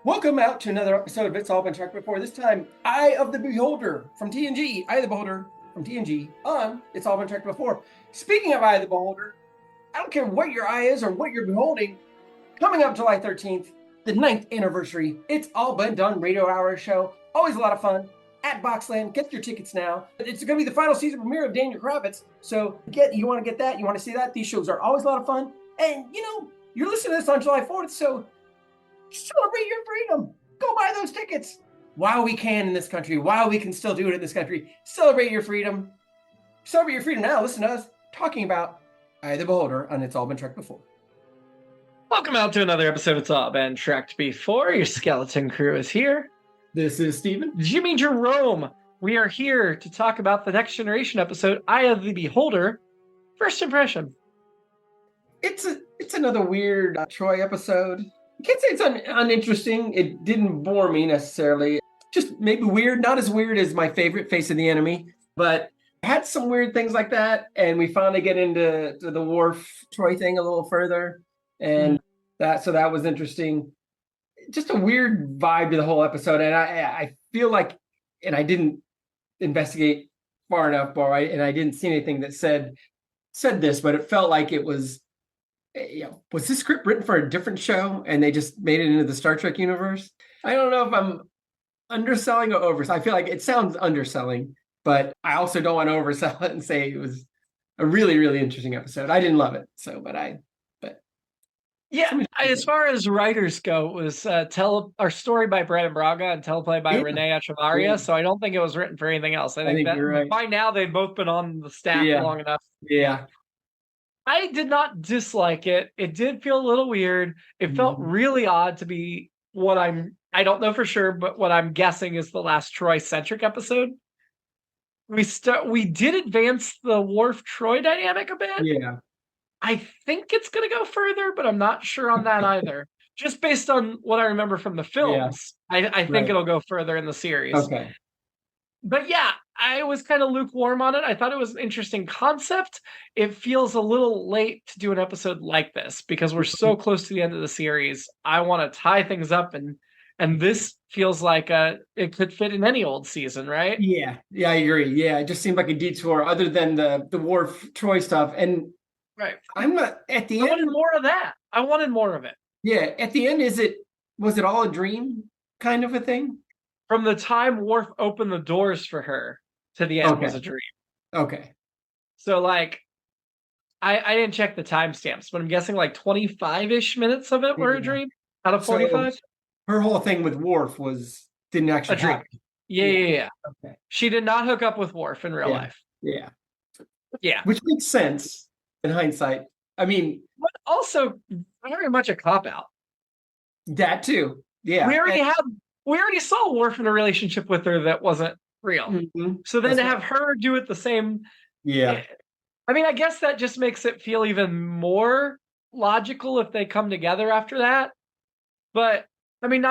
Welcome out to another episode of It's All Been Checked Before. This time, Eye of the Beholder from TNG. Eye of the Beholder from TNG on It's All Been Checked Before. Speaking of Eye of the Beholder, I don't care what your eye is or what you're beholding. Coming up July 13th, the 9th anniversary, It's All Been Done Radio Hour show. Always a lot of fun. At Boxland, get your tickets now. It's going to be the final season premiere of Daniel Kravitz. So you want to get that, you want to see that. These shows are always a lot of fun. And, you're listening to this on July 4th, so celebrate your freedom. Go buy those tickets while we can in this country, while we can still do it in this country. Celebrate your freedom. Celebrate your freedom now. Listen to us talking about Eye the Beholder on It's All Been Trekked Before. Welcome out to another episode of It's All Been Trekked Before. Your skeleton crew is here. This is Steven. Jimmy-Jerome. We are here to talk about the Next Generation episode, Eye of the Beholder. First impression. It's another weird Troy episode. I can't say it's uninteresting. It didn't bore me necessarily. Just maybe weird. Not as weird as my favorite, Face of the Enemy, but had some weird things like that. And we finally get into the Worf Troy thing a little further. And that was interesting. Just a weird vibe to the whole episode. And I feel like, and I didn't investigate far enough, and I didn't see anything that said this, but it felt like it was, was this script written for a different show and they just made it into the Star Trek universe? I don't know if I'm underselling or overselling. I feel like it sounds underselling, but I also don't want to oversell it and say it was a really, really interesting episode. I didn't love it. Yeah, as far as writers go, it was our story by Brandon Braga and teleplay by Renee Echevarria. Yeah. So I don't think it was written for anything else. I think that you're right. By now they've both been on the staff long enough. Yeah. I did not dislike it. It did feel a little weird. It felt really odd to be I don't know for sure, but what I'm guessing is the last Troy-centric episode. We did advance the Worf-Troy dynamic a bit. Yeah. I think it's going to go further, but I'm not sure on that either. Just based on what I remember from the films, I think it'll go further in the series. Okay. But yeah, I was kind of lukewarm on it. I thought it was an interesting concept. It feels a little late to do an episode like this because we're so close to the end of the series. I want to tie things up, and this feels like it could fit in any old season, right? Yeah, I agree. Yeah, it just seemed like a detour other than the Worf Troy stuff. And right. I'm not at the end. I wanted more of that. I wanted more of it. Yeah. At the end, was it all a dream kind of a thing? From the time Worf opened the doors for her to the end was a dream. Okay. So I didn't check the timestamps, but I'm guessing 25-ish minutes of it were a dream out of 45. So her whole thing with Worf didn't actually happen. Yeah. Okay. She did not hook up with Worf in real life. Yeah. Yeah. Which makes sense in hindsight. I mean, but also very much a cop-out. That too. Yeah. We already saw Worf in a relationship with her that wasn't real. Mm-hmm. So then to have her do it the same. Yeah. I mean, I guess that just makes it feel even more logical if they come together after that. But I mean,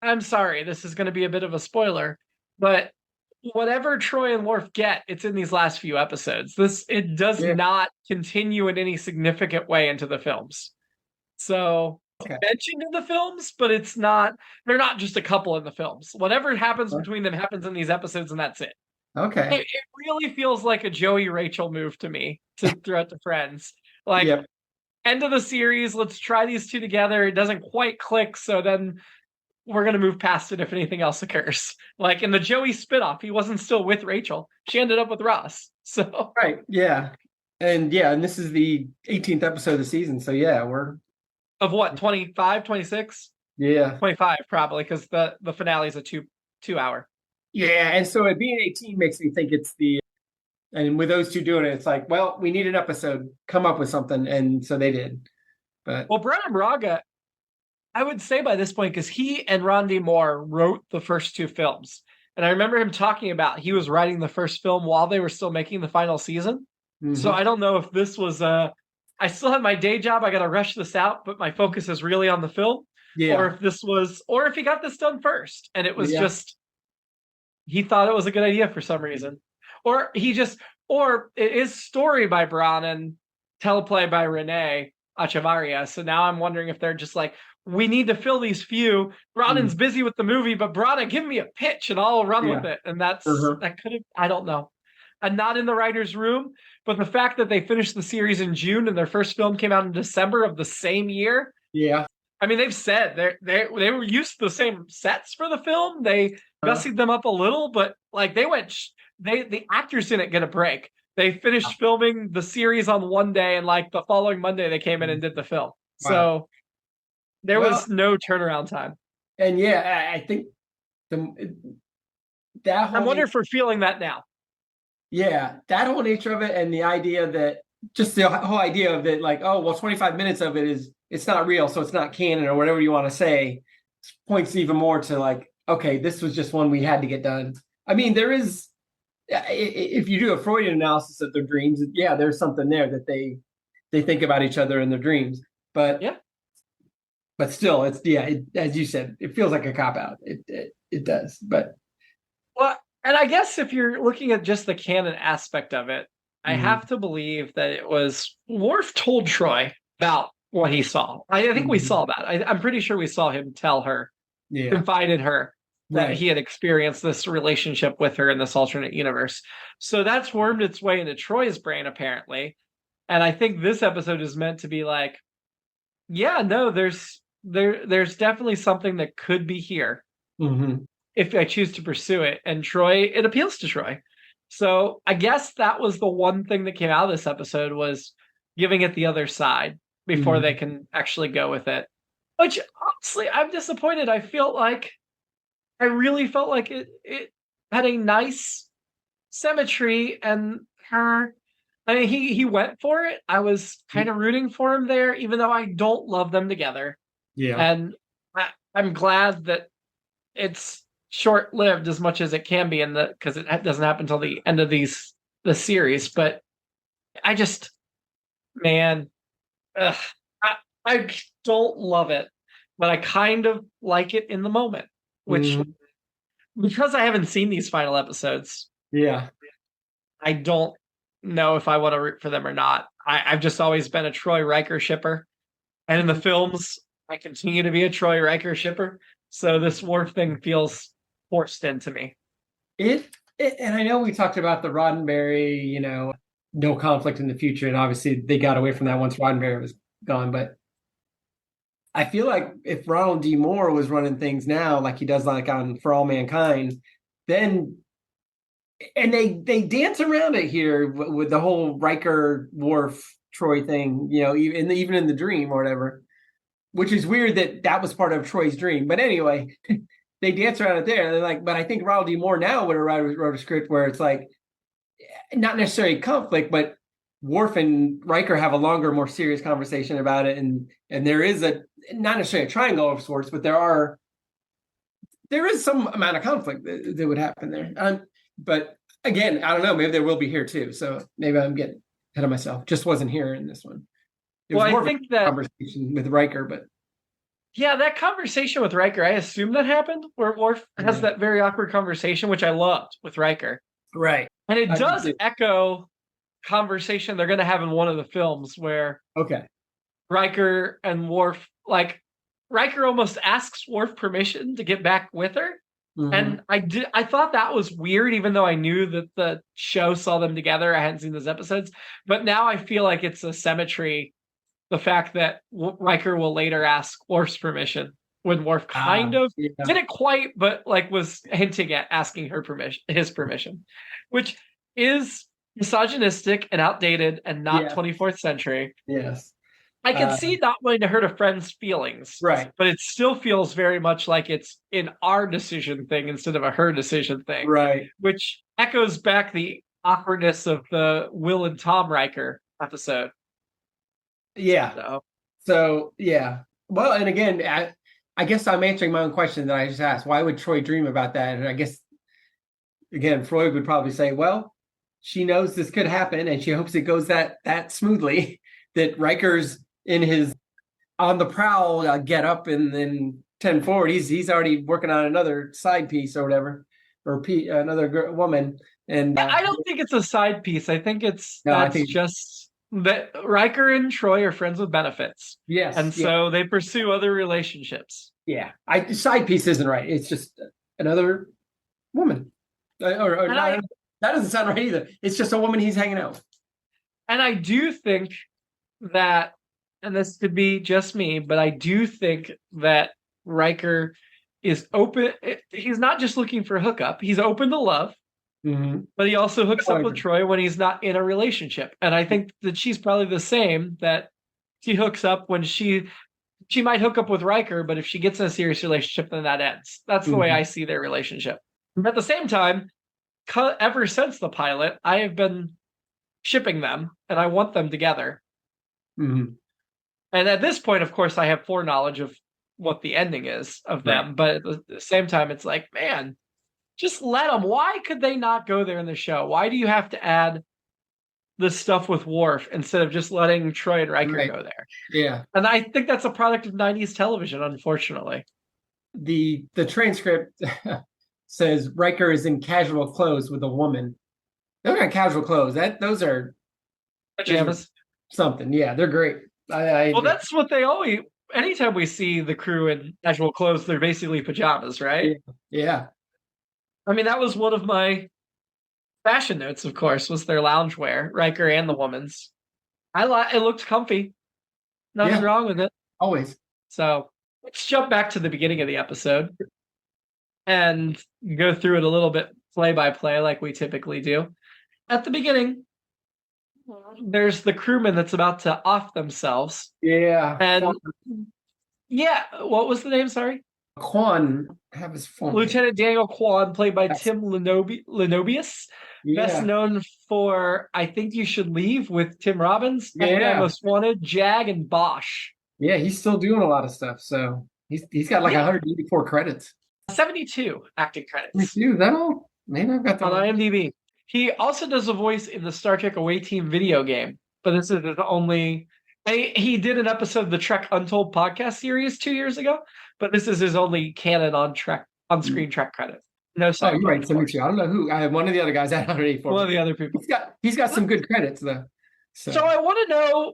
I'm sorry, this is going to be a bit of a spoiler, but whatever Troy and Worf get, it's in these last few episodes. It does not continue in any significant way into the films. So mentioned in the films, but they're not just a couple in the films. Whatever happens between them happens in these episodes, and that's it. Okay. It really feels like a Joey Rachel move to me to throw it to friends. End of the series, let's try these two together. It doesn't quite click, so then we're going to move past it if anything else occurs. Like in the Joey spinoff, he wasn't still with Rachel. She ended up with Ross. So right, yeah. And this is the 18th episode of the season, so we're... Of what, 25, 26? Yeah. 25, probably, because the finale is a two hour. Yeah, and so it being 18 makes me think it's and with those two doing it, it's like, well, we need an episode, come up with something, and so they did. But Brandon Braga, I would say by this point, because he and Rondi Moore wrote the first two films, and I remember him talking about he was writing the first film while they were still making the final season. Mm-hmm. So I don't know if this was I still have my day job. I got to rush this out, but my focus is really on the film. Yeah. Or if he got this done first and it was just, he thought it was a good idea for some reason. Or it is story by Braun and teleplay by Renee Echevarria. So now I'm wondering if they're just like, we need to fill these few. Brannan's busy with the movie, but Brannan, give me a pitch and I'll run with it. And that could have, I don't know. I'm not in the writer's room, but the fact that they finished the series in June and their first film came out in December of the same year. Yeah. I mean, they've said they were used to the same sets for the film. They gussied them up a little, but like the actors didn't get a break. They finished filming the series on one day, and like the following Monday, they came in and did the film. Wow. So there was no turnaround time. And yeah, I think that whole I wonder if we're feeling that now. Yeah, that whole nature of it, and the idea that just the whole idea of it, like, oh, well, 25 minutes of it it's not real, so it's not canon or whatever you want to say, points even more to like, okay, this was just one we had to get done. I mean, there is, if you do a Freudian analysis of their dreams, yeah, there's something there that they think about each other in their dreams, but yeah. But still, it's as you said, it feels like a cop out. It does, but well, and I guess if you're looking at just the canon aspect of it, I have to believe that it was Worf told Troy about what he saw. I think we saw that. I'm pretty sure we saw him tell her, confide in her that he had experienced this relationship with her in this alternate universe. So that's wormed its way into Troy's brain, apparently. And I think this episode is meant to be like, yeah, no, there's definitely something that could be here if I choose to pursue it. And Troy, it appeals to Troy. So I guess that was the one thing that came out of this episode, was giving it the other side before they can actually go with it. Which, honestly, I'm disappointed. I really felt like it had a nice symmetry, and her, I mean, he went for it. I was kind of rooting for him there, even though I don't love them together. Yeah. And I'm glad that it's short-lived as much as it can be because it doesn't happen until the end of the series. But I just, man, I don't love it, but I kind of like it in the moment, which because I haven't seen these final episodes, I don't know if I want to root for them or not. I've just always been a Troy Riker shipper, and in the films, I continue to be a Troy Riker shipper. So this Worf thing feels forced into me. And I know we talked about the Roddenberry, no conflict in the future, and obviously they got away from that once Roddenberry was gone. But I feel like if Ronald D. Moore was running things now, like he does like on For All Mankind, then, and they dance around it here with the whole Riker Worf Troy thing, even in the dream or whatever, which is weird that was part of Troy's dream. But anyway, they dance around it there. They're like, but I think Ronald D. Moore now would have wrote a script where it's like, not necessarily conflict, but Worf and Riker have a longer, more serious conversation about it, and there is not necessarily a triangle of sorts, but there is some amount of conflict that would happen there. But again, I don't know. Maybe there will be here too. So maybe I'm getting ahead of myself. Just wasn't here in this one. It was more I think of a that conversation with Riker, but yeah, that conversation with Riker, I assume that happened where Worf has that very awkward conversation, which I loved with Riker. Right. And it does echo conversation they're going to have in one of the films where Riker and Worf, like Riker almost asks Worf permission to get back with her. And I thought that was weird, even though I knew that the show saw them together. I hadn't seen those episodes, but now I feel like it's a symmetry. The fact that Riker will later ask Worf's permission when Worf didn't quite, but like was hinting at asking his permission, which is misogynistic and outdated and not 24th century. Yes. I can see not wanting to hurt a friend's feelings. Right. But it still feels very much like it's in our decision thing instead of a her decision thing. Right. Which echoes back the awkwardness of the Will and Tom Riker episode. Yeah. So yeah. Well, and again, I guess I'm answering my own question that I just asked. Why would Troy dream about that? And I guess, again, Freud would probably say, well, she knows this could happen and she hopes it goes that smoothly, that Riker's in his on the prowl get up and then 10 forward. He's already working on another side piece or whatever, or another woman. And I don't think it's a side piece. I think just that Riker and Troy are friends with benefits. Yes. And so they pursue other relationships. Yeah. Side piece isn't right. It's just another woman. Or not, that doesn't sound right either. It's just a woman he's hanging out with. And I do think that, and this could be just me, but I do think that Riker is open. He's not just looking for a hookup. He's open to love, but he also hooks up with Troy when he's not in a relationship. And I think that she's probably the same, that she hooks up when she might hook up with Riker, but if she gets in a serious relationship, then that ends. That's the way I see their relationship. But at the same time, ever since the pilot, I have been shipping them, and I want them together. And at this point, of course, I have foreknowledge of what the ending is of them. But at the same time, it's like, man, just let them. Why could they not go there in the show? Why do you have to add the stuff with Worf instead of just letting Troy and Riker go there? Yeah. And I think that's a product of 90s television, unfortunately. The transcript says Riker is in casual clothes with a woman. They're not casual clothes. Those are pajamas. Something. Yeah, they're great. Well, that's what they always. Anytime we see the crew in casual clothes, they're basically pajamas, right? Yeah. I mean, that was one of my fashion notes, of course, was their loungewear, Riker and the woman's. It looked comfy. Nothing wrong with it. Always. So let's jump back to the beginning of the episode and go through it a little bit play by play like we typically do. At the beginning, there's the crewman that's about to off themselves. Yeah. And what was the name? Sorry? Kwan. Have his phone. Lieutenant Daniel Kwan, played by Tim Lenobius. Best known for I Think You Should Leave with Tim Robbins. I Most Wanted, Jag, and Bosch. Yeah, he's still doing a lot of stuff. So he's got like 184 credits. 72 acting credits. 72, is that all? Maybe I've got that on IMDb. He also does a voice in the Star Trek Away Team video game, but this is his only. He did an episode of the Trek Untold podcast series 2 years ago, but this is his only canon on-screen Trek credit. No, sorry. Oh, you're right. 72. I don't know who. One of the other guys at 184. One of the other people. He's got some good credits though. So I want to know.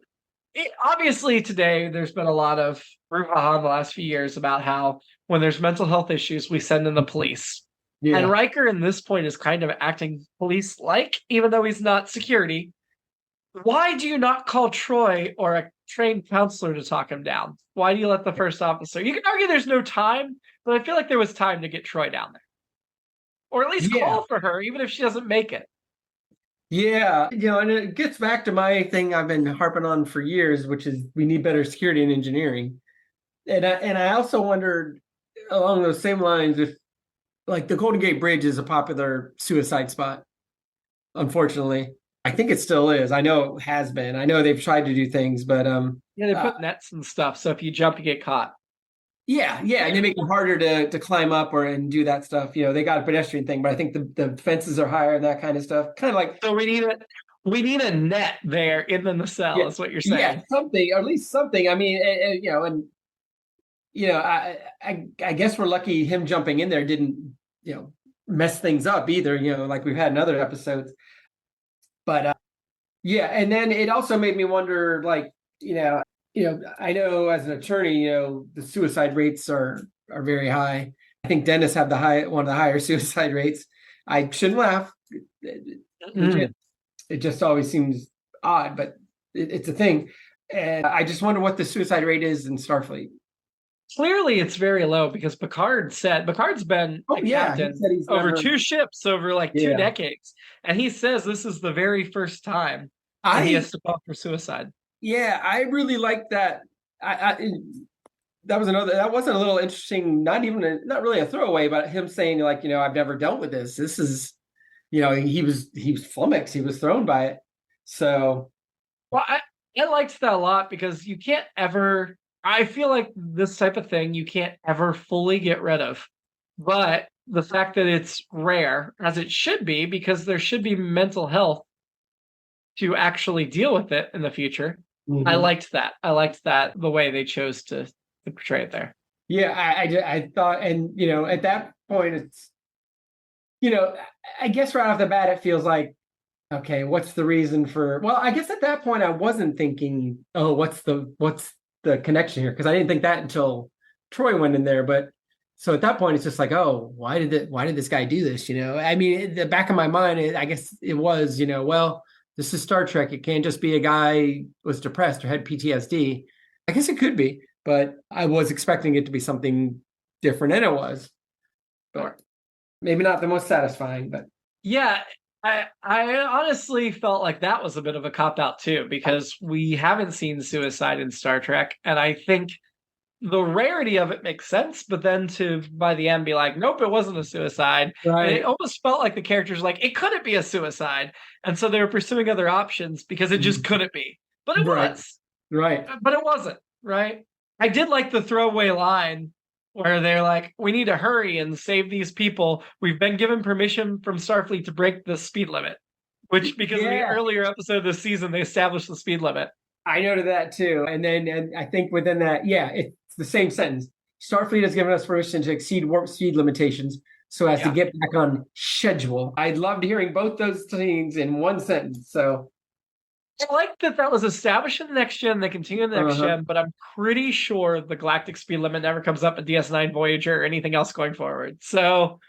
Obviously, today there's been a lot of brouhaha in the last few years about how when there's mental health issues, we send in the police. Yeah. And Riker, in this point, is kind of acting police-like, even though he's not security. Why do you not call Troy or a trained counselor to talk him down? Why do you let the first officer? You can argue there's no time, but I feel like there was time to get Troy down there. Or at least call for her, even if she doesn't make it. Yeah, and it gets back to my thing I've been harping on for years, which is we need better security and engineering. And I also wondered along those same lines if, like, the Golden Gate Bridge is a popular suicide spot. Unfortunately, I think it still is. I know it has been. I know they've tried to do things, but they put nets and stuff, so if you jump, you get caught. Yeah, and they make it harder to climb up and do that stuff. They got a pedestrian thing, but I think the fences are higher and that kind of stuff. Kind of like, so we need a net there in the nacelle. Is what you're saying? Yeah, something, or at least something. I mean, I guess we're lucky him jumping in there didn't mess things up either. Like we've had in other episodes. But and then it also made me wonder, like, I know as an attorney, the suicide rates are very high. I think dentists have one of the higher suicide rates. I shouldn't laugh. It just always seems odd, but it's a thing. And I just wonder what the suicide rate is in Starfleet. Clearly, it's very low because Picard's been a captain over 2 ships over like 2 decades. And he says this is the very first time he has to call for suicide. Yeah, I really like that. That wasn't a little interesting, not really a throwaway, but him saying, like, I've never dealt with this. This is, he was flummoxed. He was thrown by it. So. Well, I liked that a lot because you can't ever, I feel like this type of thing you can't ever fully get rid of. But the fact that it's rare, as it should be, because there should be mental health to actually deal with it in the future. Mm-hmm. I liked that. The way they chose to portray it there. Yeah, I thought, and at that point, it's, I guess right off the bat, it feels like Okay, what's the reason for? Well, I guess at that point I wasn't thinking, oh, what's the connection here? Because I didn't think that until Troy went in there. But so at that point, it's just like, oh, why did this guy do this? I mean, in the back of my mind, I guess it was, well, this is Star Trek. It can't just be a guy who was depressed or had PTSD. I guess it could be, but I was expecting it to be something different, and it was. But maybe not the most satisfying, but Yeah, I honestly felt like that was a bit of a cop out too, because we haven't seen suicide in Star Trek, and I think the rarity of it makes sense, but then to by the end be like, nope, it wasn't a suicide. And it right, almost felt like the characters like it couldn't be a suicide. And so they were pursuing other options because it just couldn't be. But it right, was. right. But it wasn't, right? I did like the throwaway line where they're like, we need to hurry and save these people. We've been given permission from Starfleet to break the speed limit. Which because in the Yeah, earlier episode of the season they established the speed limit. I noted that too. And I think within that, yeah, it's the same sentence. Starfleet has given us permission to exceed warp speed limitations so as to Yeah. get back on schedule. I loved hearing both those things in one sentence. So, I like that that was established in the next gen. They continue in the next uh-huh. gen, but I'm pretty sure the galactic speed limit never comes up in DS9 Voyager or anything else going forward. So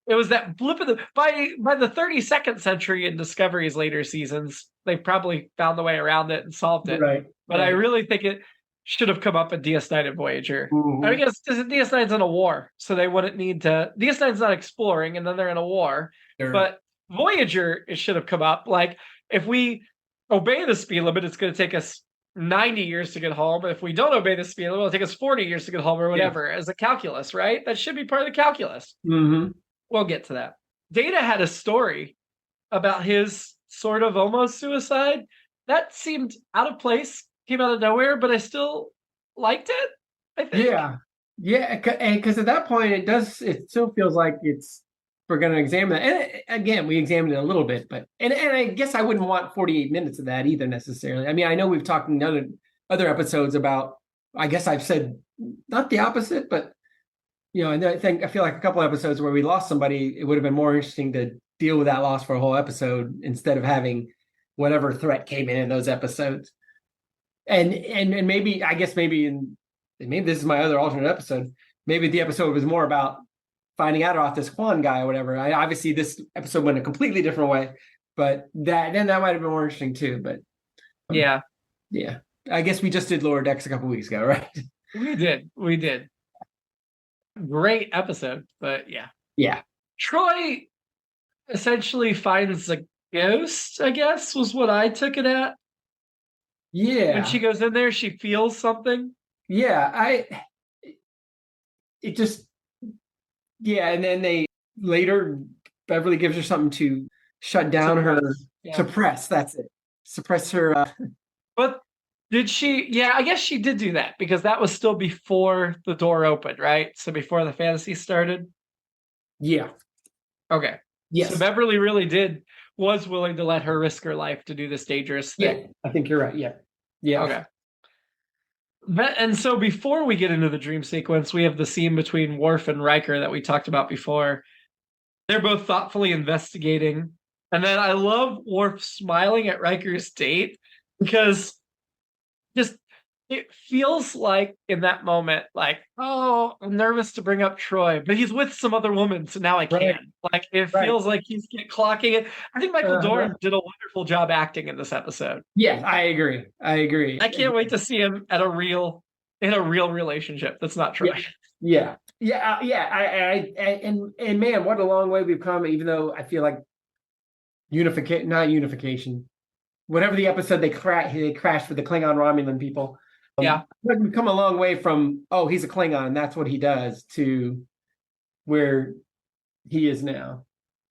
it was that blip of the by the 32nd century in Discovery's later seasons, they probably found the way around it and solved it. Right, But I right. really think it should have come up in DS9 and Voyager. I Mhm. mean, guess DS9's in a war, so they wouldn't need to. DS9's not exploring, and then they're in a war. Sure. But Voyager, it should have come up. Like, if we obey the speed limit, it's going to take us 90 years to get home. But if we don't obey the speed limit, it'll take us 40 years to get home or Yeah. whatever as a calculus, right? That should be part of the calculus. Hmm. We'll get to that. Data had a story about his sort of almost suicide. That seemed out of place, came out of nowhere, but I still liked it, I think. Yeah. Yeah. And because at that point, it still feels like we're going to examine it. And again, we examined it a little bit, but, and I guess I wouldn't want 48 minutes of that either necessarily. I mean, I know we've talked in other episodes about, I guess I've said not the opposite, but and I feel like a couple episodes where we lost somebody, it would have been more interesting to deal with that loss for a whole episode instead of having whatever threat came in those episodes. And maybe I guess maybe this is my other alternate episode. Maybe the episode was more about finding out about this Quan guy or whatever. Obviously this episode went a completely different way, but that might have been more interesting too. But Yeah, yeah, I guess we just did Lower Decks a couple weeks ago, right? we did. We did. Great episode, but yeah. Yeah, Troy essentially finds a ghost, I guess, was what I took it at. When yeah, she goes in there, she feels something. yeah. It just yeah, and then they later Beverly gives her something to shut down her Suppress. Yeah. suppress. That's it. Suppress her. But did she? Yeah, I guess she did do that because that was still before the door opened, right? So before the fantasy started. Yeah. Okay. So Yes. Beverly really was willing to let her risk her life to do this dangerous Yeah. thing. I think you're right. Yeah. Yeah. Okay. And so before we get into the dream sequence, we have the scene between Worf and Riker that we talked about before. They're both thoughtfully investigating. And then I love Worf smiling at Riker's date because just it feels like in that moment, like, oh, I'm nervous to bring up Troy, but he's with some other woman, so now I Right. can. Like it Right. feels like he's clocking it. I think Michael Uh-huh. Dorn did a wonderful job acting in this episode. Yeah, I agree. I can't wait to see him in a real relationship that's not Troy. Yeah. Yeah. And man, what a long way we've come. Even though I feel like not unification, whatever the episode they crashed with the Klingon Romulan people. Yeah. We've come a long way from he's a Klingon, that's what he does, to where he is now.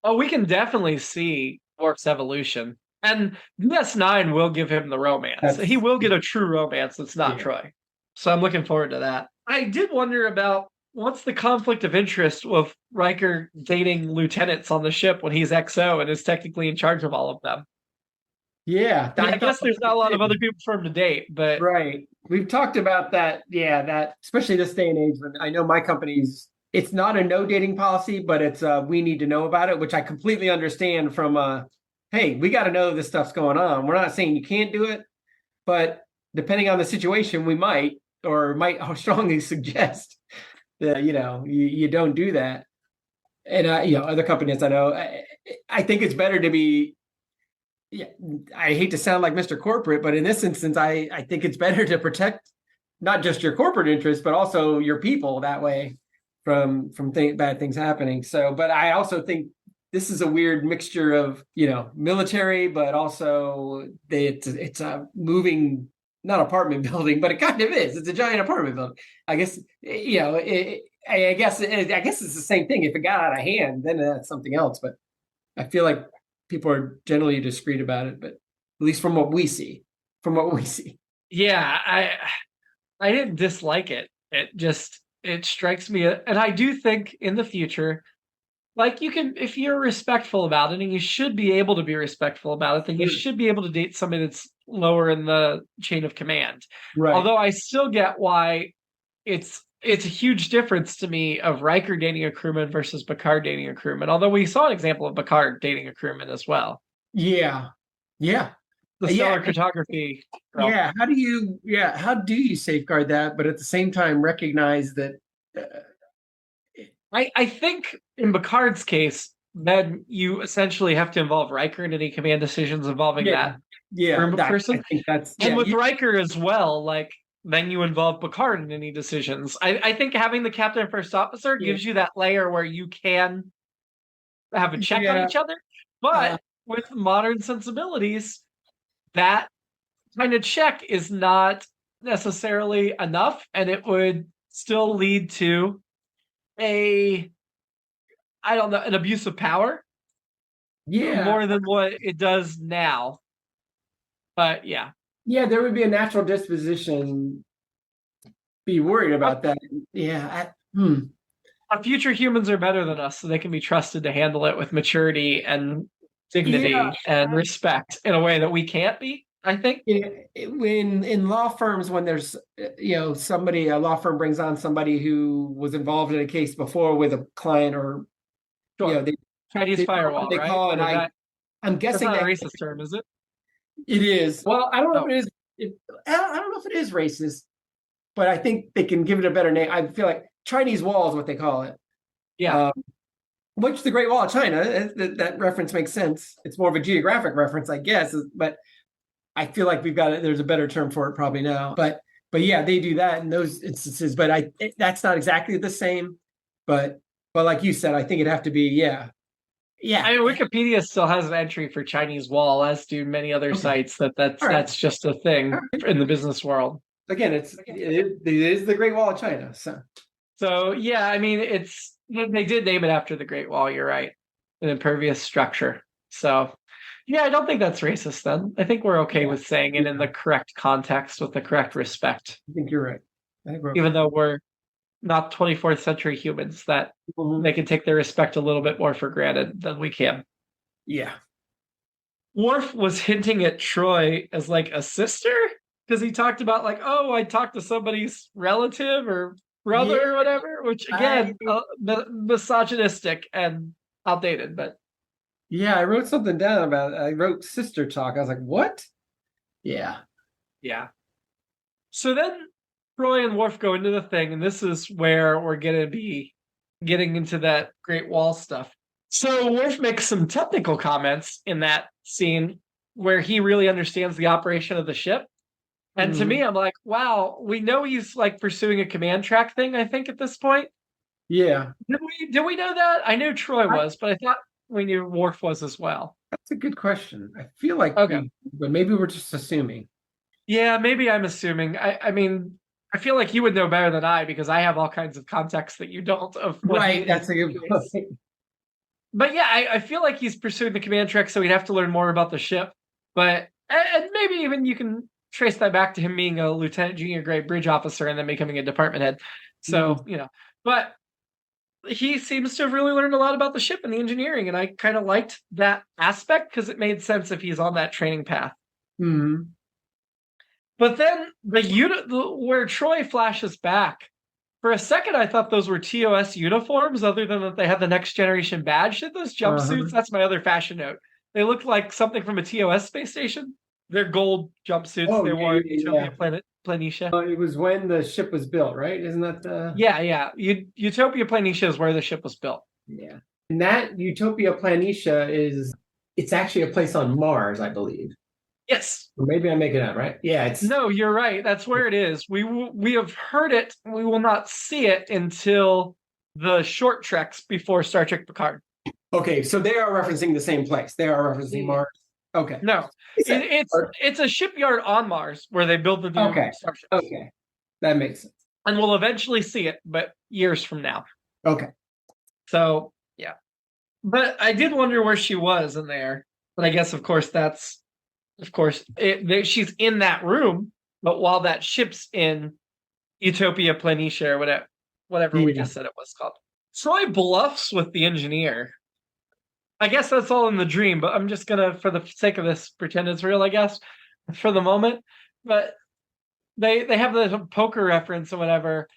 Oh, we can definitely see Worf's evolution. And DS9 will give him the romance. He will get a true romance that's not Troy. So I'm looking forward to that. I did wonder about what's the conflict of interest with Riker dating lieutenants on the ship when he's XO and is technically in charge of all of them. Yeah. I guess there's not a lot of other people for him to date, but right. We've talked about that. Yeah, that especially this day and age when I know my it's not a no dating policy, but it's we need to know about it, which I completely understand from hey, we got to know this stuff's going on. We're not saying you can't do it, but depending on the situation, we might or might strongly suggest that you don't do that. And other companies I know, I think it's better to be. Yeah, I hate to sound like Mr. Corporate, but in this instance, I think it's better to protect not just your corporate interests, but also your people that way from bad things happening. So, but I also think this is a weird mixture of military, but also it's a moving not apartment building, but it kind of is. It's a giant apartment building. I guess I guess it's the same thing. If it got out of hand, then that's something else. But I feel like people are generally discreet about it, but at least from what we see, Yeah, I didn't dislike it. It strikes me, and I do think in the future, like you can, if you're respectful about it, and you should be able to be respectful about it, then you should be able to date somebody that's lower in the chain of command. right? Although I still get why it's a huge difference to me of Riker dating a crewman versus Picard dating a crewman. Although we saw an example of Picard dating a crewman as well. Yeah, yeah, The stellar cartography. yeah. How do you safeguard that, but at the same time recognize that? I think in Picard's case, then you essentially have to involve Riker in any command decisions involving that group of person. I think that's and with Riker as well, like then you involve Picard in any decisions. I think having the captain and first officer gives you that layer where you can have a check on each other. But with modern sensibilities, that kind of check is not necessarily enough, and it would still lead to an abuse of power. More than what it does now. But yeah. Yeah, there would be a natural disposition be worried about that. Yeah. Future humans are better than us, so they can be trusted to handle it with maturity and dignity and respect in a way that we can't be, I think. When in law firms, when there's a law firm brings on somebody who was involved in a case before with a client or Chinese firewall, they right? call, and I'm guessing that's not a racist term, is it? It is. Well, I don't know if it is. I don't know if it is racist, but I think they can give it a better name. I feel like Chinese wall is what they call it. Yeah. Which the Great Wall of China, that reference makes sense. It's more of a geographic reference, I guess, but I feel like there's a better term for it probably now. But yeah, they do that in those instances. But that's not exactly the same. But like you said, I think it'd have to be, yeah. I mean, Wikipedia still has an entry for Chinese wall, as do many other sites. That's just a thing in the business world. Again, it is the Great Wall of China. So yeah, I mean, they did name it after the Great Wall. You're right, an impervious structure. So yeah, I don't think that's racist. Then I think we're okay with saying it in the correct context with the correct respect. I think you're right. Even though we're not 24th century humans, that they can take their respect a little bit more for granted than we can. Yeah. Worf was hinting at Troy as like a sister because he talked about like, oh, I talked to somebody's relative or brother or whatever, which again, misogynistic and outdated. But yeah, I wrote something down about it. I wrote sister talk. I was like, what? Yeah. So then Troy and Worf go into the thing, and this is where we're going to be getting into that Great Wall stuff. So Worf makes some technical comments in that scene where he really understands the operation of the ship. And to me, I'm like, wow, we know he's like pursuing a command track thing, I think, at this point. Yeah. Did we know that? I knew Troy was, but I thought we knew Worf was as well. That's a good question. I feel like but maybe we're just assuming. Yeah, maybe I'm assuming. I mean, I feel like you would know better than I because I have all kinds of context that you don't. Right, that's a good point. But yeah, I feel like he's pursuing the command track, so we'd have to learn more about the ship. But and maybe even you can trace that back to him being a lieutenant junior grade bridge officer and then becoming a department head. So, but he seems to have really learned a lot about the ship and the engineering. And I kind of liked that aspect because it made sense if he's on that training path. Mm-hmm. But then where Troy flashes back, for a second, I thought those were TOS uniforms, other than that they had the next generation badge. Did those jumpsuits? That's my other fashion note. They looked like something from a TOS space station. They're gold jumpsuits they wore at Utopia Planitia. It was when the ship was built, right? Isn't that the... Yeah. Utopia Planitia is where the ship was built. Yeah. And that Utopia Planitia it's actually a place on Mars, I believe. Yes. Or maybe I'm making that right. Yeah, it's... No, you're right. That's where it is. We have heard it. We will not see it until the short treks before Star Trek Picard. Okay, so they are referencing the same place. They are referencing Mars. Okay. No, it's a shipyard on Mars where they build the new starships. Okay, that makes sense. And we'll eventually see it, but years from now. Okay. So, yeah. But I did wonder where she was in there. But I guess, she's in that room. But while that ship's in Utopia Planitia or whatever we just said it was called. Troy bluffs with the engineer. I guess that's all in the dream, but I'm just gonna, for the sake of this, pretend it's real, I guess, for the moment. But they have the poker reference or whatever.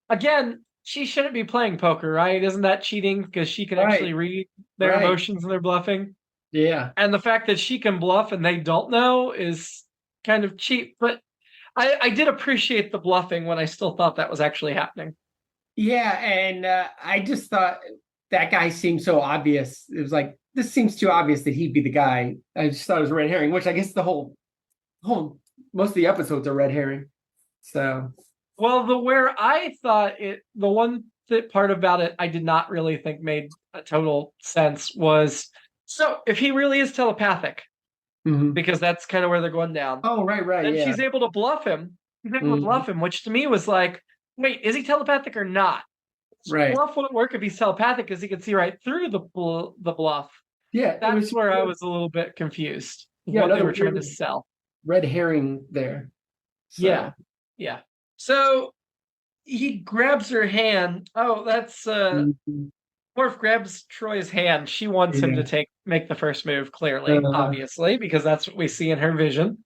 Again, she shouldn't be playing poker, right? Isn't that cheating? Because she can actually read their emotions and their bluffing. Yeah. And the fact that she can bluff and they don't know is kind of cheap. But I did appreciate the bluffing when I still thought that was actually happening. Yeah, and I just thought that guy seemed so obvious. It was like, this seems too obvious that he'd be the guy. I just thought it was a red herring, which I guess the whole most of the episodes are red herring. So, well, the one part about it I did not really think made a total sense was, so if he really is telepathic, because that's kind of where they're going down. Oh, right. Then she's able to bluff him. She's able to bluff him, which to me was like, wait, is he telepathic or not? Right. Bluff wouldn't work if he's telepathic because he can see right through the bluff. Yeah, that's where I was a little bit confused. Yeah, what they were trying to sell. Red herring there. So. Yeah. So he grabs her hand. Oh, that's Worf grabs Troy's hand. She wants him to make the first move. Clearly, obviously, because that's what we see in her vision.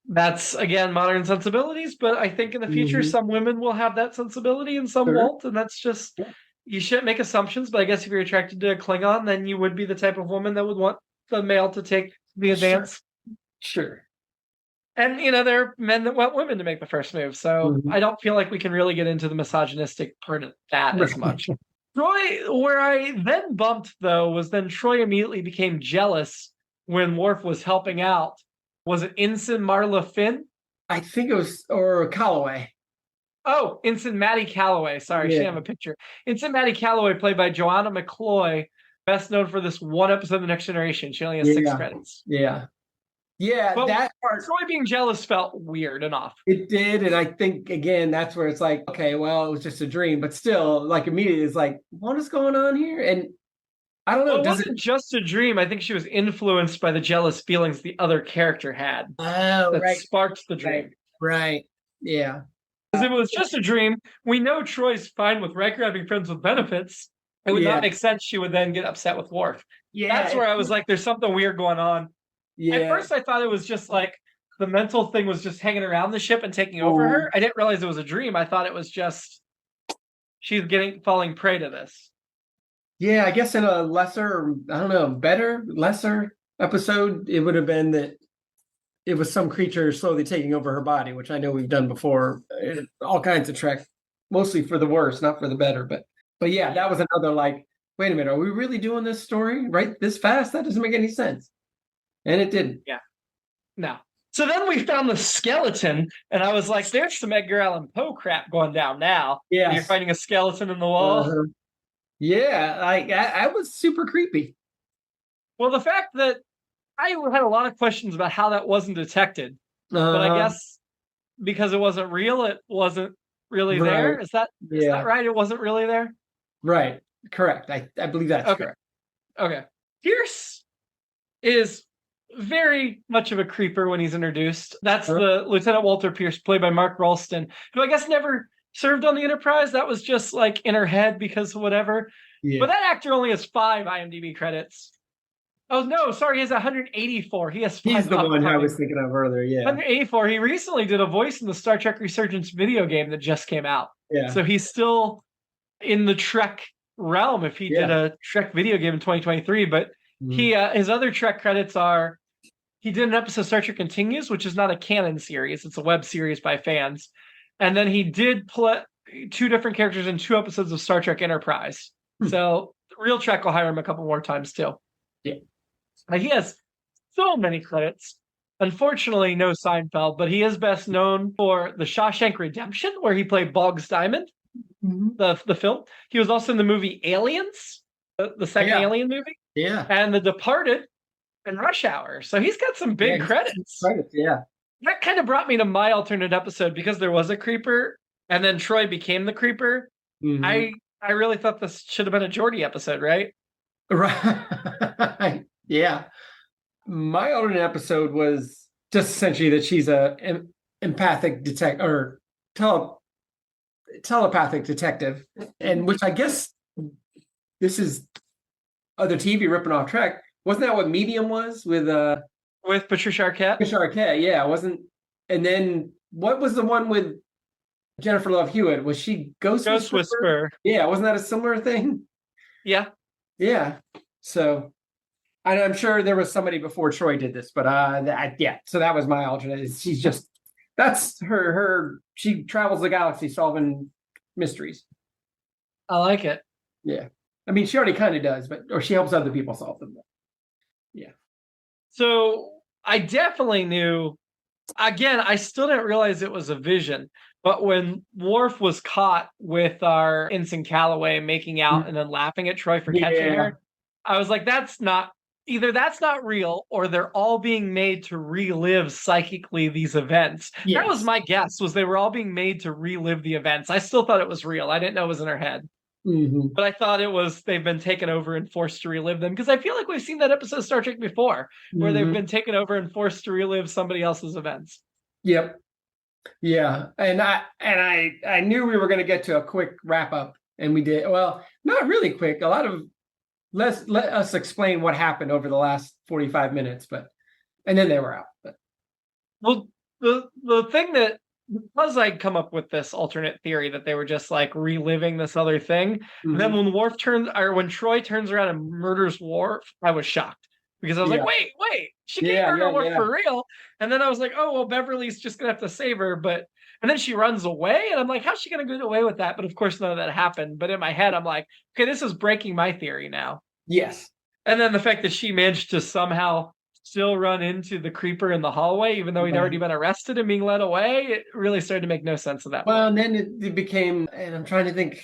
That's, again, modern sensibilities, but I think in the future some women will have that sensibility and some won't, and that's just, you shouldn't make assumptions, but I guess if you're attracted to a Klingon, then you would be the type of woman that would want the male to take the advance. Sure. And, there are men that want women to make the first move, so I don't feel like we can really get into the misogynistic part of that as much. Troy, where I then bumped, though, was then Troy immediately became jealous when Worf was helping out. Was it Ensign Marla Finn? I think it was, or Calloway. Oh, Ensign Maddie Calloway. Sorry, she didn't have a picture. Ensign Maddie Calloway, played by Joanna McCloy, best known for this one episode of The Next Generation. She only has 6 credits. Yeah. Yeah, but that part. Troy being jealous felt weird enough. It did, and I think, again, that's where it's like, okay, well, it was just a dream, but still, like, immediately it's like, what is going on here? And I don't know. Well, it wasn't just a dream. I think she was influenced by the jealous feelings the other character had. Oh, that sparked the dream. Right. Yeah. Because if it was just a dream, we know Troy's fine with Riker having friends with benefits. It would not make sense she would then get upset with Worf. Yeah. That's where I was like, there's something weird going on. Yeah. At first, I thought it was just like the mental thing was just hanging around the ship and taking over her. I didn't realize it was a dream. I thought it was just she's falling prey to this. Yeah, I guess in a lesser episode, it would have been that it was some creature slowly taking over her body, which I know we've done before. All kinds of Trek, mostly for the worse, not for the better. But yeah, that was another like, wait a minute, are we really doing this story right this fast? That doesn't make any sense. And it didn't. Yeah. No. So then we found the skeleton, and I was like, there's some Edgar Allan Poe crap going down now. Yeah. You're finding a skeleton in the wall. Yeah, I was super creepy. Well, the fact that I had a lot of questions about how that wasn't detected, but I guess because it wasn't real, it wasn't really there. Is that right? It wasn't really there? Right. Correct. I believe that's correct. Okay. Pierce is very much of a creeper when he's introduced. That's the Lieutenant Walter Pierce, played by Mark Ralston, who I guess never served on the Enterprise. That was just like in her head because of whatever. Yeah. But that actor only has 5 IMDb credits. Oh, no, sorry, he has 184. He has 5. He's the one I was thinking of earlier, yeah. 184. He recently did a voice in the Star Trek Resurgence video game that just came out. Yeah. So he's still in the Trek realm if he did a Trek video game in 2023. But He his other Trek credits are he did an episode of Star Trek Continues, which is not a canon series; it's a web series by fans, and then he did play two different characters in two episodes of Star Trek Enterprise. So Real Trek will hire him a couple more times too. Yeah, like, he has so many credits. Unfortunately, no Seinfeld, but he is best known for The Shawshank Redemption, where he played Boggs Diamond, the film. He was also in the movie Aliens, the second Alien movie. Yeah. And The Departed and Rush Hour. So he's got some big credits. Yeah. That kind of brought me to my alternate episode because there was a creeper and then Troy became the creeper. I really thought this should have been a Geordi episode, right? Right. Yeah. My alternate episode was just essentially that she's a empathic telepathic detective, and which I guess this is other TV ripping off Trek. Wasn't that what Medium was with Patricia Arquette? Patricia Arquette, yeah, wasn't. And then what was the one with Jennifer Love Hewitt? Was she Ghost Whisperer? Yeah, wasn't that a similar thing? Yeah. Yeah. So I'm sure there was somebody before Troy did this, but yeah. So that was my alternate. She's just that's her. She travels the galaxy solving mysteries. I like it. Yeah. I mean, she already kind of does, or she helps other people solve them. Yeah. So I definitely knew. Again, I still didn't realize it was a vision. But when Worf was caught with our Ensign Calloway making out and then laughing at Troy for catching her, I was like, that's not real, or they're all being made to relive psychically these events. Yes. That was my guess, was they were all being made to relive the events. I still thought it was real. I didn't know it was in her head. But I thought it was they've been taken over and forced to relive them, because I feel like we've seen that episode of Star Trek before where they've been taken over and forced to relive somebody else's events. Yep. Yeah. And I knew we were going to get to a quick wrap up, and we did. Well, not really quick. A lot of let us explain what happened over the last 45 minutes, and then they were out. But well, the thing that, because I'd come up with this alternate theory that they were just like reliving this other thing. And then when Troy turns around and murders Worf, I was shocked, because I was like, wait, she can't murder Worf for real. And then I was like, oh, well, Beverly's just going to have to save her. And then she runs away, and I'm like, how's she going to get away with that? But of course, none of that happened. But in my head, I'm like, okay, this is breaking my theory now. Yes. And then the fact that she managed to somehow still run into the creeper in the hallway, even though he'd already been arrested and being led away, it really started to make no sense of that. Well, and then it became, and I'm trying to think,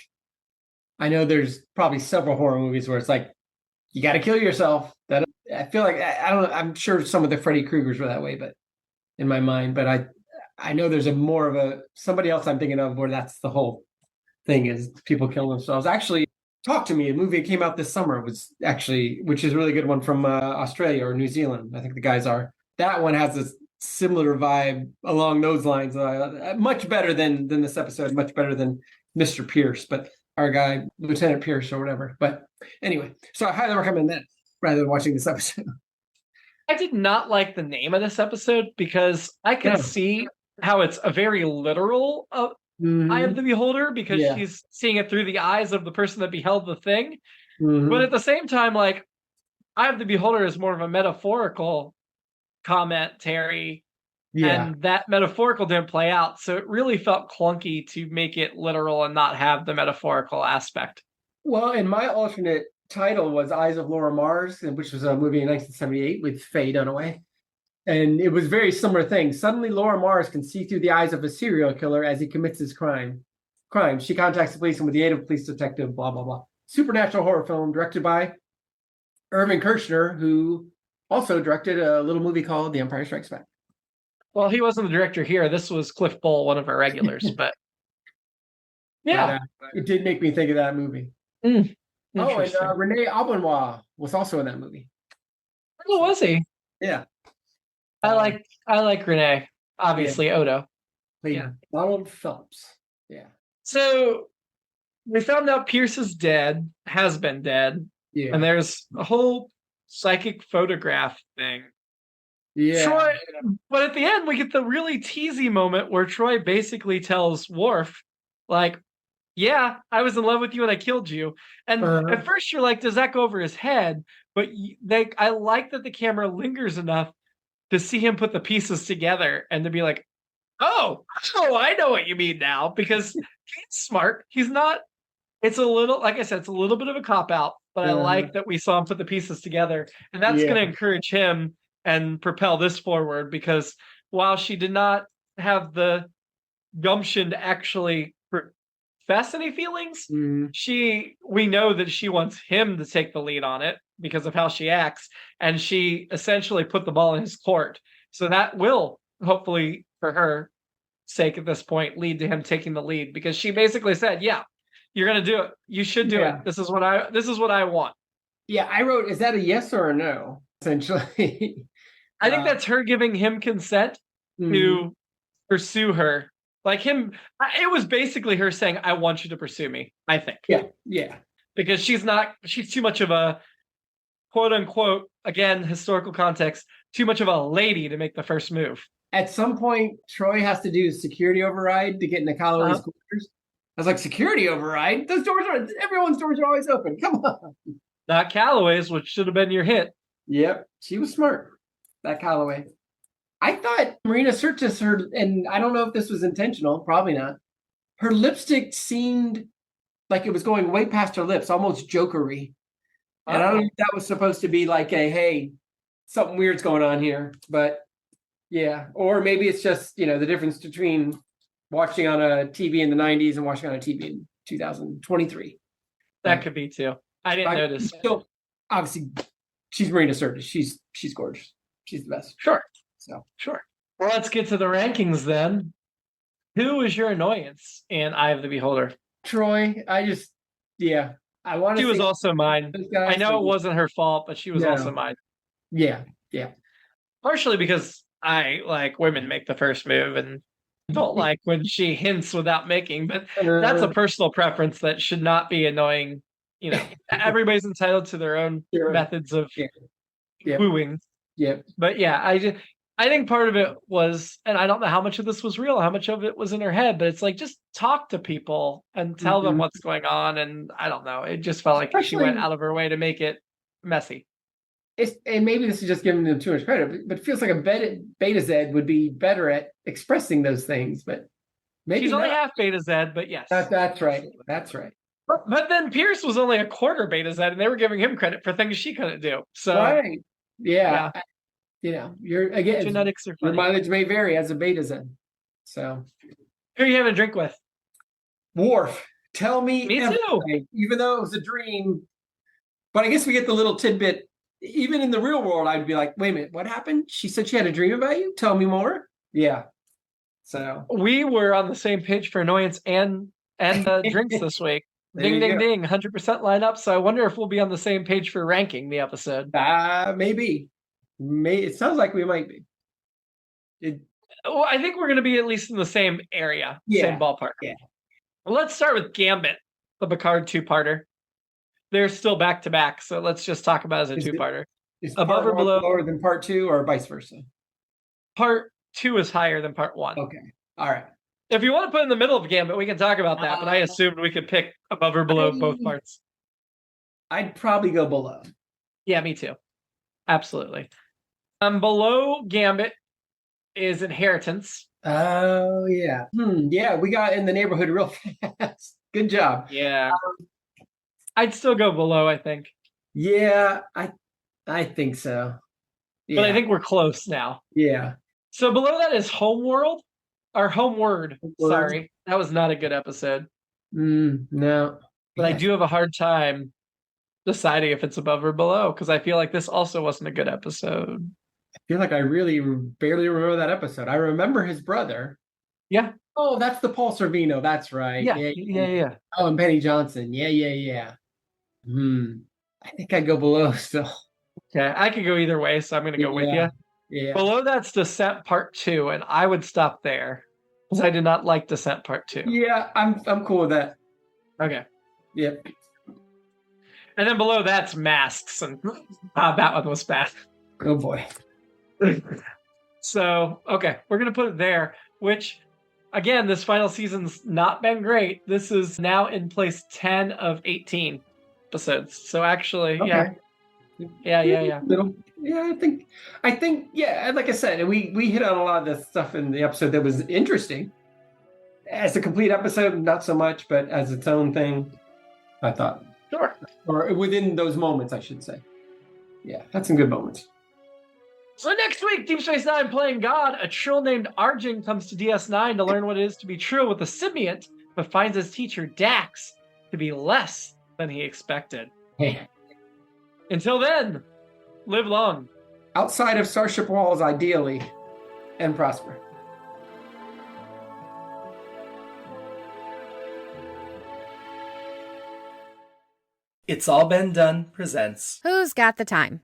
I know there's probably several horror movies where it's like, you got to kill yourself. That I feel like, I don't know, I'm sure some of the Freddy Kruegers were that way, but in my mind, but I know there's somebody else I'm thinking of where that's the whole thing, is people killing themselves. Actually, Talk to Me, a movie that came out this summer, which is a really good one from Australia or New Zealand. I think the guys are. That one has a similar vibe along those lines. Much better than this episode, much better than Mr. Pierce, but our guy, Lieutenant Pierce or whatever. But anyway, so I highly recommend that rather than watching this episode. I did not like the name of this episode because I can see how it's a very literal Eye of the Beholder, because she's seeing it through the eyes of the person that beheld the thing. But at the same time, like, Eye of the Beholder is more of a metaphorical commentary, and that metaphorical didn't play out, so it really felt clunky to make it literal and not have the metaphorical aspect. Well, and my alternate title was Eyes of Laura Mars, which was a movie in 1978 with Faye Dunaway. And it was very similar thing. Suddenly, Laura Mars can see through the eyes of a serial killer as he commits his crime. She contacts the police, and with the aid of a police detective, blah, blah, blah. Supernatural horror film directed by Irvin Kershner, who also directed a little movie called The Empire Strikes Back. Well, he wasn't the director here. This was Cliff Bull, one of our regulars. But yeah. It did make me think of that movie. And Rene Aubernois was also in that movie. Oh, was he? Yeah. I like Renee, obviously. Odo. Donald Phillips. Yeah. So we found out Pierce is dead, has been dead. Yeah. And there's a whole psychic photograph thing. Yeah. Troy, but at the end we get the really teasy moment where Troy basically tells Worf, like, yeah, I was in love with you and I killed you. And Uh, at first you're like, does that go over his head? But I like that the camera lingers enough to see him put the pieces together and to be like, oh, I know what you mean now because he's smart. He's not. It's a little, like I said, it's a little bit of a cop out, but I uh, like that we saw him put the pieces together, and that's yeah. going to encourage him and propel this forward because while she did not have the gumption to actually profess any feelings, Mm, we know that she wants him to take the lead on it because of how she acts, and she essentially put the ball in his court. So that will hopefully, for her sake at this point, lead to him taking the lead because she basically said, "Yeah, you're gonna do it. You should do it. yeah. This is what I want." Yeah, I wrote, is that a yes or a no? Essentially. I think that's her giving him consent Mhm. to pursue her. Like him, it was basically her saying, "I want you to pursue me." I think Yeah, yeah. because she's too much of a quote unquote, again, historical context, too much of a lady to make the first move. At some point, Troy has to do a security override to get into Calloway's Uh-huh. quarters. I was like, security override? Those doors are, everyone's doors are always open. Come on. Not Calloway's, which should have been your hit. Yep, she was smart, that Calloway. I thought Marina Sirtis, her, and I don't know if this was intentional, probably not. Her lipstick seemed like it was going way past her lips, almost jokery. And I don't know if that was supposed to be like a, hey, something weird's going on here. But yeah, or maybe it's just, the difference between watching on a TV in the 90s and watching on a TV in 2023. That could be too. I didn't notice. Still, obviously, she's Marina Sirtis. She's gorgeous. She's the best. Sure. So Sure. Well, let's get to the rankings then. Who is your annoyance in Eye of the Beholder? Troy, yeah, I want to. She was also mine. I know it wasn't her fault, but she was also mine. Yeah, yeah. Partially because I like women make the first move and don't like when she hints without making, but that's a personal preference that should not be annoying. Everybody's entitled to their own methods of wooing. Yeah. But yeah, I think part of it was, and I don't know how much of this was real, how much of it was in her head, but it's like just talk to people and tell them what's going on. And I don't know, it just felt like she went out of her way to make it messy. And maybe this is just giving them too much credit, but it feels like a Beta Z would be better at expressing those things. But maybe she's only half Beta Z, but yes, that's right. That's right. But then Pierce was only a quarter Beta Z, and they were giving him credit for things she couldn't do. So right, yeah. You're again, genetics are funny. Your mileage may vary as a Beta Z. So who are you having a drink with? Worf. Tell me too. Even though it was a dream, but I guess we get the little tidbit. Even in the real world, I'd be like, wait a minute, what happened? She said she had a dream about you? Tell me more. Yeah. So we were on the same page for annoyance and drinks this week. Ding, ding, ding. 100% line up. So I wonder if we'll be on the same page for ranking the episode. Maybe. It sounds like we might be. Well, I think we're going to be at least in the same area, same ballpark. Yeah. Well, let's start with Gambit, the Picard two-parter. They're still back to back, so let's just talk about it as a two-parter. Is above or below lower than part 2, or vice versa? Part 2 is higher than part 1. Okay. All right. If you want to put in the middle of Gambit, we can talk about that, but I assumed we could pick above or below both parts. I'd probably go below. Yeah, me too. Absolutely. Below Gambit is Inheritance. Oh, yeah. Yeah, we got in the neighborhood real fast. Good job. Yeah. I'd still go below, I think. Yeah, I think so. Yeah. But I think we're close now. Yeah. So below that is Homeworld, or Homeward. Sorry, that was not a good episode. No. But I do have a hard time deciding if it's above or below, because I feel like this also wasn't a good episode. I feel like I really barely remember that episode. I remember his brother. Yeah. Oh, that's the Paul Sorvino. That's right. Yeah. Oh, and Penny Johnson. Yeah. I think I'd go below still. Okay, I could go either way, so I'm going to go with you. Yeah. Below that's Descent Part 2, and I would stop there because I did not like Descent Part 2. Yeah, I'm cool with that. Okay. Yep. And then below that's Masks, and that one was bad. Oh boy. So, okay, we're going to put it there, which again, this final season's not been great. This is now in place 10 of 18 episodes. So actually, Okay. Yeah. Middle. Yeah, I think, yeah, like I said, we hit on a lot of the stuff in the episode that was interesting. As a complete episode, not so much, but as its own thing, I thought. Sure. Or within those moments, I should say. Yeah, had some good moments. So next week, Deep Space Nine playing God, a Trill named Arjun comes to DS9 to learn what it is to be Trill with a symbiont, but finds his teacher Dax to be less than he expected. Hey. Until then, live long. Outside of Starship walls, ideally, and prosper. It's All Been Done presents Who's Got the Time?